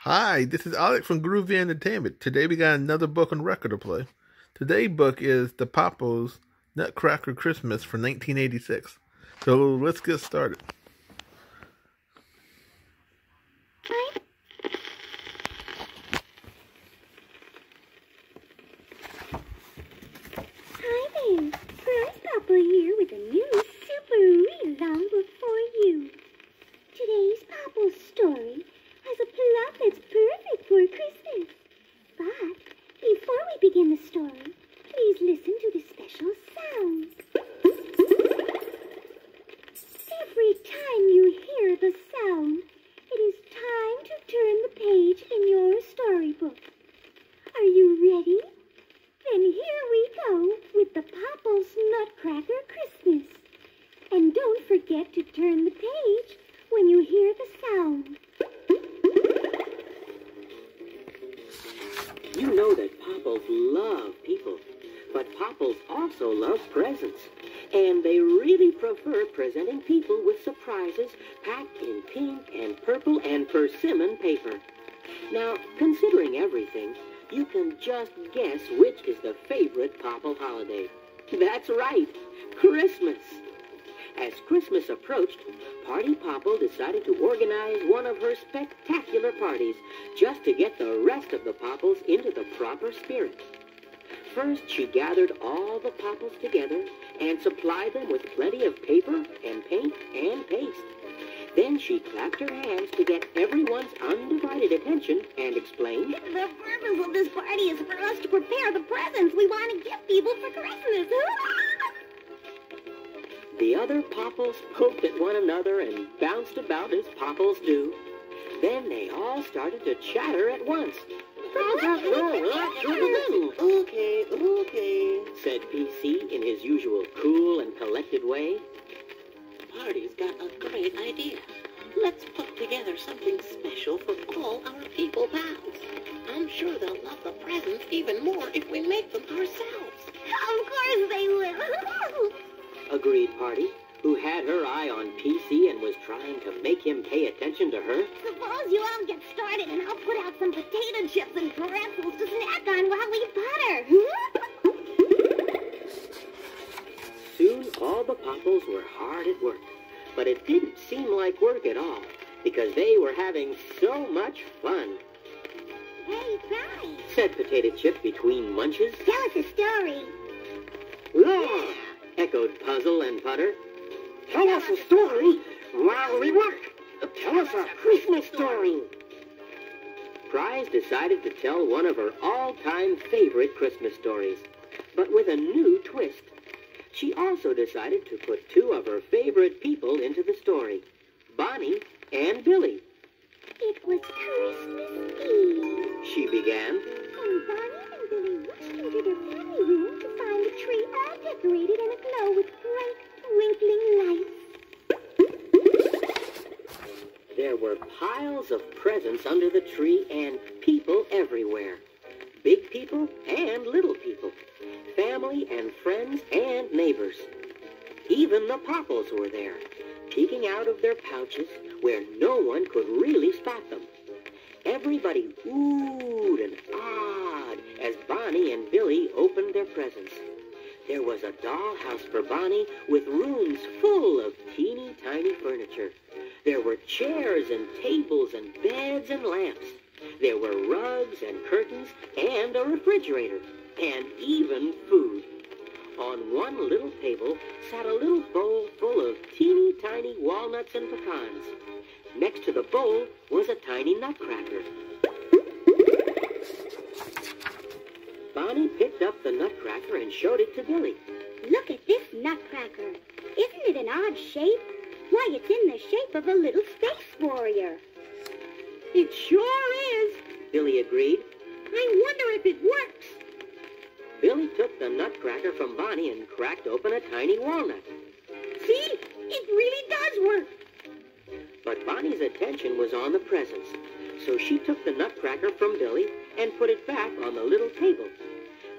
Hi, this is Alex from Groovy Entertainment. Today we got another book on record to play. Today's book is The Popples Nutcracker Christmas from 1986. So let's get started. Hi there, Prize Papa here with a new super long book for you. Today's Popple's story has a plot that's perfect for Christmas. But before we begin the story, please listen to the special sounds. Every time you hear the sound, it is time to turn the page in your storybook. Are you ready? Then here we go with the Popples Nutcracker Christmas. And don't forget to turn the page when you hear the sound. You know that Popples love people, but Popples also love presents. And they really prefer presenting people with surprises packed in pink and purple and persimmon paper. Now, considering everything, you can just guess which is the favorite Popple holiday. That's right, Christmas. As Christmas approached, Party Popple decided to organize one of her spectacular parties just to get the rest of the Popples into the proper spirit. First, she gathered all the Popples together and supplied them with plenty of paper and paint and paste. Then she clapped her hands to get everyone's undivided attention and explained, The purpose of this party is for us to prepare the presents we want to give people for Christmas. The other Popples poked at one another and bounced about as Popples do. Then they all started to chatter at once. Okay, said PC in his usual cool and collected way. Party's got a great idea. Let's put together something special for all our people pals. I'm sure they'll love the presents even more if we make them ourselves. Of course they will. Agreed Party, who had her eye on PC and was trying to make him pay attention to her. Suppose you all get started and I'll put out some potato chips and pretzels to snack on while we butter. Soon all the Popples were hard at work, but it didn't seem like work at all because they were having so much fun. Hey, Prize, Said Potato Chip between munches. tell us a story. Yeah, echoed Puzzle and Putter. Tell us a story while we work. Tell us a Christmas story. Prize decided to tell one of her all-time favorite Christmas stories, but with a new twist. She also decided to put two of her favorite people into the story, Bonnie and Billy. It was Christmas Eve. She began. And Bonnie and Billy rushed into their family room to find the tree all decorated and aglow with bright, twinkling lights. There were piles of presents under the tree and people everywhere. Big people and little people. Family and friends and neighbors. Even the Popples were there, peeking out of their pouches where no one could really spot them. Everybody oohed and ahed as Bonnie and Billy opened their presents. There was a dollhouse for Bonnie with rooms full of teeny tiny furniture. There were chairs and tables and beds and lamps. There were rugs and curtains and a refrigerator and even food. On one little table sat a little bowl full of teeny tiny walnuts and pecans. Next to the bowl was a tiny nutcracker. Bonnie picked up the nutcracker and showed it to Billy. Look at this nutcracker. Isn't it an odd shape? Why, it's in the shape of a little space warrior. It sure is, Billy agreed. I wonder if it works. Billy took the nutcracker from Bonnie and cracked open a tiny walnut. See? It really does work. But Bonnie's attention was on the presents, so she took the nutcracker from Billy and put it back on the little table.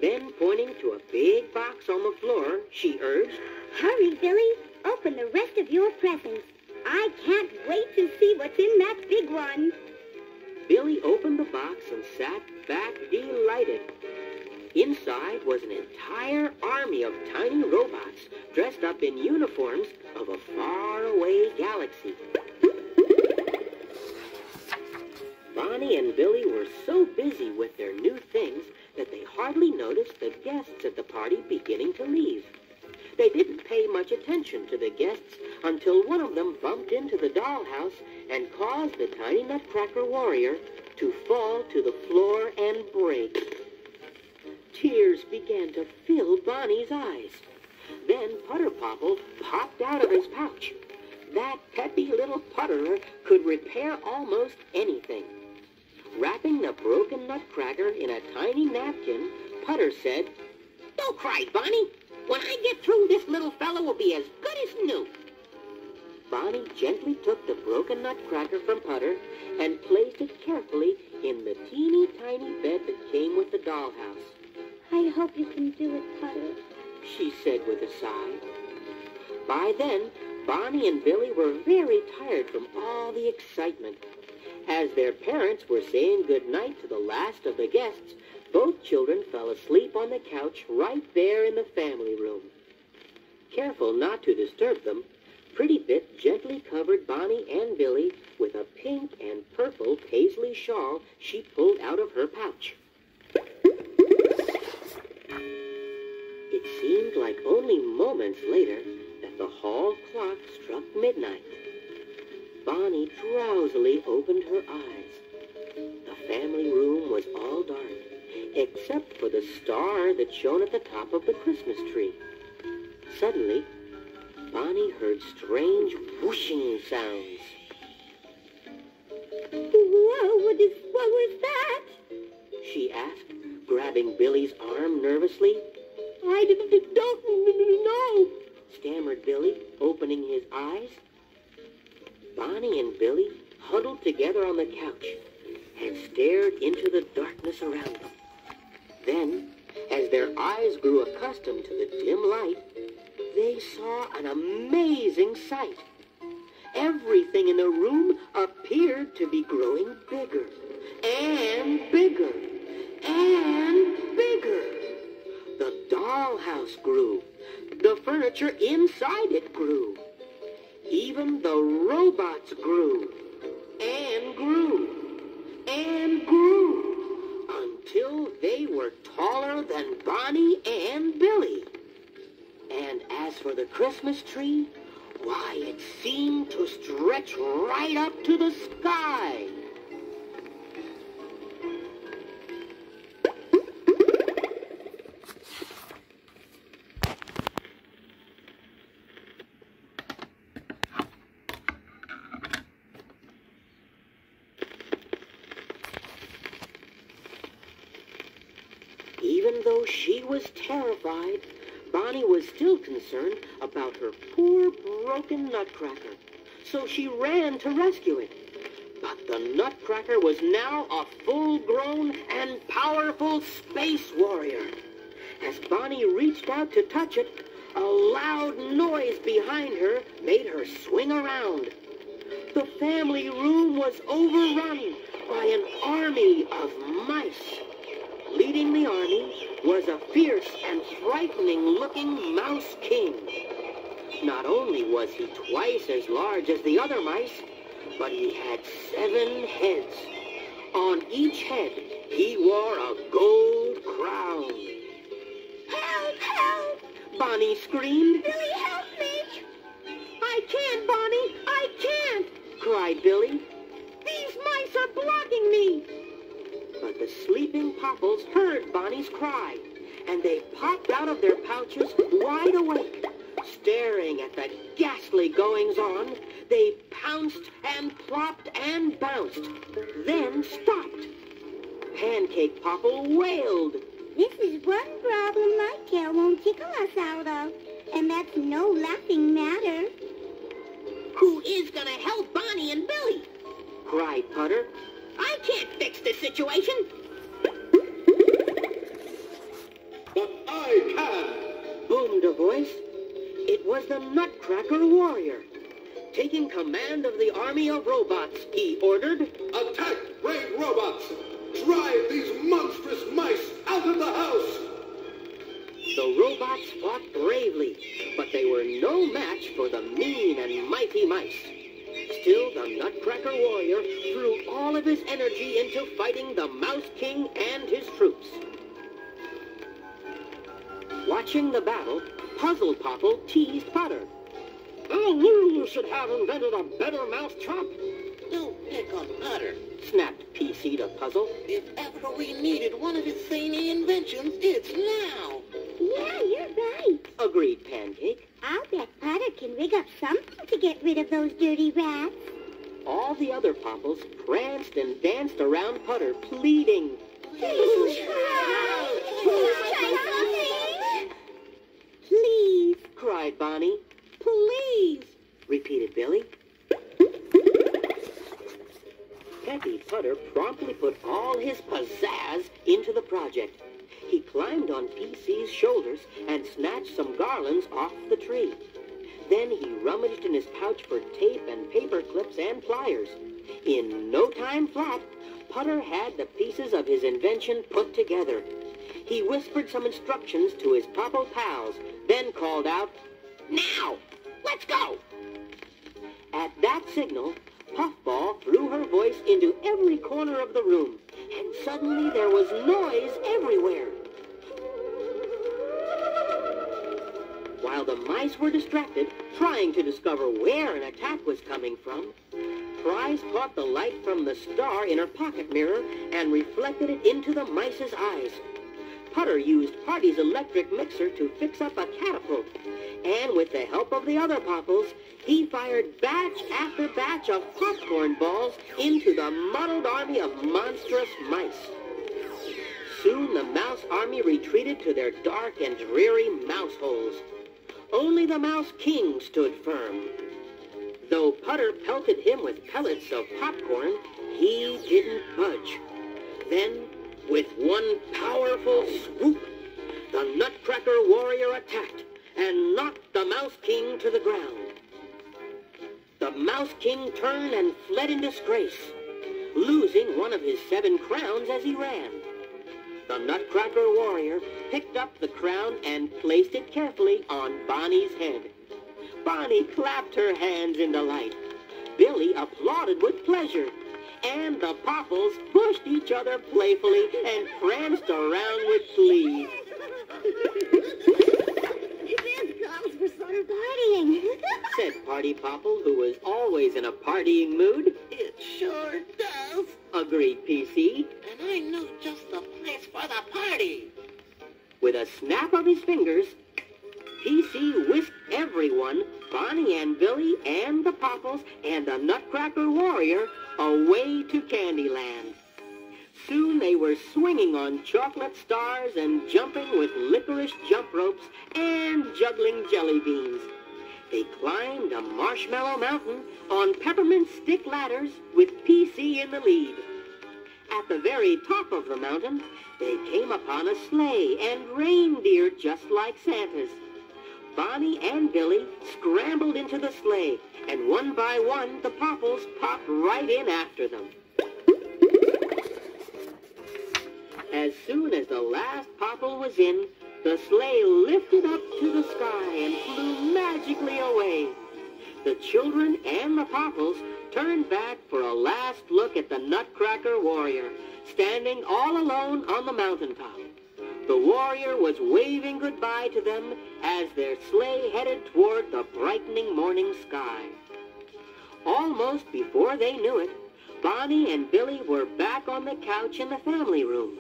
Then, pointing to a big box on the floor, she urged, Hurry, Billy. Open the rest of your presents. I can't wait to see what's in that big one. Billy opened the box and sat back delighted. Inside was an entire army of tiny robots dressed up in uniforms of a faraway galaxy. Bonnie and Billy were so busy with their new things that they hardly noticed the guests at the party beginning to leave. They didn't pay much attention to the guests until one of them bumped into the dollhouse and caused the tiny Nutcracker warrior to fall to the floor and break. Tears began to fill Bonnie's eyes. Then Putter Popple popped out of his pouch. That peppy little putterer could repair almost anything. Wrapping the broken Nutcracker in a tiny napkin, Putter said, "Don't cry, Bonnie. When I get through, this little fellow will be as good as new." Bonnie gently took the broken Nutcracker from Putter and placed it carefully in the teeny tiny bed that came with the dollhouse. I hope you can do it, Putter, she said with a sigh. By then, Bonnie and Billy were very tired from all the excitement. As their parents were saying goodnight to the last of the guests, both children fell asleep on the couch right there in the family room. Careful not to disturb them, Pretty Bit gently covered Bonnie and Billy with a pink and purple paisley shawl she pulled out of her pouch. It seemed like only moments later that the hall clock struck midnight. Bonnie drowsily opened her eyes. The family room was all dark, except for the star that shone at the top of the Christmas tree. Suddenly, Bonnie heard strange whooshing sounds. Whoa, what was that? She asked, grabbing Billy's arm nervously. I don't know, stammered Billy, opening his eyes. Bonnie and Billy huddled together on the couch and stared into the darkness around them. Then, as their eyes grew accustomed to the dim light, they saw an amazing sight. Everything in the room appeared to be growing bigger and bigger and bigger. The dollhouse grew. The furniture inside it grew. Even the robots grew and grew and grew until they were taller than Bonnie and Billy. And as for the Christmas tree, why, it seemed to stretch right up to the sky. Even though she was terrified, Bonnie was still concerned about her poor broken Nutcracker, so she ran to rescue it. But the Nutcracker was now a full-grown and powerful space warrior. As Bonnie reached out to touch it, a loud noise behind her made her swing around. The family room was overrun by an army of mice. Leading the army was a fierce and frightening-looking Mouse King. Not only was he twice as large as the other mice, but he had 7 heads. On each head, he wore a gold crown. Help, help! Bonnie screamed. Billy, help me! I can't, Bonnie! I can't! Cried Billy. These mice are blocking me! But the sleeping Popples heard Bonnie's cry, and they popped out of their pouches wide awake. Staring at the ghastly goings-on, they pounced and plopped and bounced, then stopped. Pancake Popple wailed. This is one problem my tail won't tickle us out of, and that's no laughing matter. Who is going to help Bonnie and Billy? Cried Putter. I can't fix this situation. But I can, boomed a voice. It was the Nutcracker warrior. Taking command of the army of robots, he ordered, attack, brave robots! cats fought bravely, but they were no match for the mean and mighty mice. Still, the Nutcracker warrior threw all of his energy into fighting the Mouse King and his troops. Watching the battle, Puzzle Popple teased Putter. I knew you should have invented a better mousetrap. Don't pick on Putter. Snapped PC to Puzzle. If ever we needed one of his zany inventions, it's now. Yeah, you're right. Agreed Pancake. I'll bet Potter can rig up something to get rid of those dirty rats. All the other Popples pranced and danced around Putter, pleading. Please try. Please try something. Please, cried Bonnie. Please. Repeated Billy. Happy Putter promptly put all his pizzazz into the project. He climbed on PC's shoulders and snatched some garlands off the tree. Then he rummaged in his pouch for tape and paper clips and pliers. In no time flat, Putter had the pieces of his invention put together. He whispered some instructions to his Popple pals, then called out, "Now! Let's go!" At that signal, Puffball threw her voice into every corner of the room, and suddenly there was noise everywhere. While the mice were distracted, trying to discover where an attack was coming from, Prize caught the light from the star in her pocket mirror and reflected it into the mice's eyes. Putter used Party's electric mixer to fix up a catapult, and with the help of the other Popples, he fired batch after batch of popcorn balls into the muddled army of monstrous mice. Soon the mouse army retreated to their dark and dreary mouse holes. Only the Mouse King stood firm. Though Putter pelted him with pellets of popcorn, he didn't budge. Then, with one powerful swoop, the Nutcracker warrior attacked and knocked the Mouse King to the ground. The Mouse King turned and fled in disgrace, losing one of his 7 crowns as he ran. The Nutcracker warrior picked up the crown and placed it carefully on Bonnie's head. Bonnie clapped her hands in delight. Billy applauded with pleasure, and the Popples pushed each other playfully and pranced around with glee. This calls for some partying. Said Party Popple, who was always in a partying mood. It sure does. Agreed PC. And I know just the place for the party. With a snap of his fingers, PC whisked everyone, Bonnie and Billy and the Popples and the Nutcracker warrior, away to Candyland. Soon they were swinging on chocolate stars and jumping with licorice jump ropes and juggling jelly beans. They climbed a marshmallow mountain on peppermint stick ladders with PC in the lead. At the very top of the mountain, they came upon a sleigh and reindeer just like Santa's. Bonnie and Billy scrambled into the sleigh, and one by one, the Popples popped right in after them. As soon as the last Popple was in, the sleigh lifted up to the sky and flew magically away. The children and the Popples turned back for a last look at the Nutcracker warrior, standing all alone on the mountaintop. The warrior was waving goodbye to them as their sleigh headed toward the brightening morning sky. Almost before they knew it, Bonnie and Billy were back on the couch in the family room.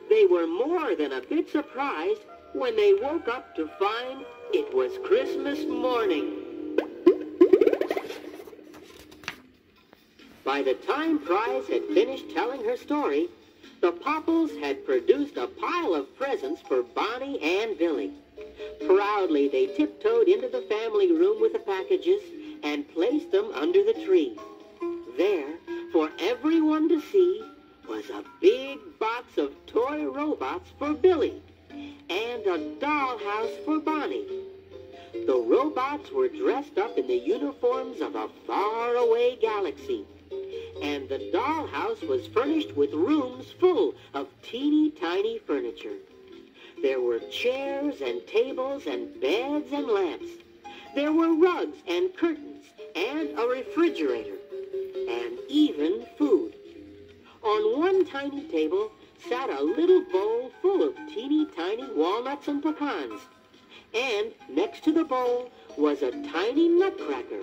They were more than a bit surprised when they woke up to find it was Christmas morning. By the time Prize had finished telling her story, the Popples had produced a pile of presents for Bonnie and Billy. Proudly, they tiptoed into the family room with the packages and placed them under the tree. There, for everyone to see, was a big box of toy robots for Billy and a dollhouse for Bonnie. The robots were dressed up in the uniforms of a faraway galaxy, and the dollhouse was furnished with rooms full of teeny-tiny furniture. There were chairs and tables and beds and lamps. There were rugs and curtains and a refrigerator and even food. On one tiny table sat a little bowl full of teeny tiny walnuts and pecans. And next to the bowl was a tiny nutcracker,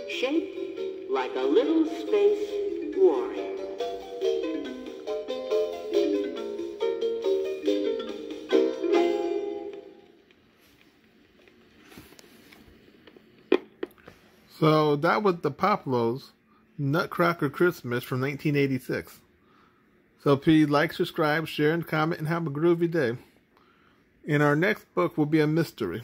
shaped like a little space warrior. So that was the Popples Nutcracker Christmas from 1986. So please like, subscribe, share, and comment, and have a groovy day. And our next book will be a mystery.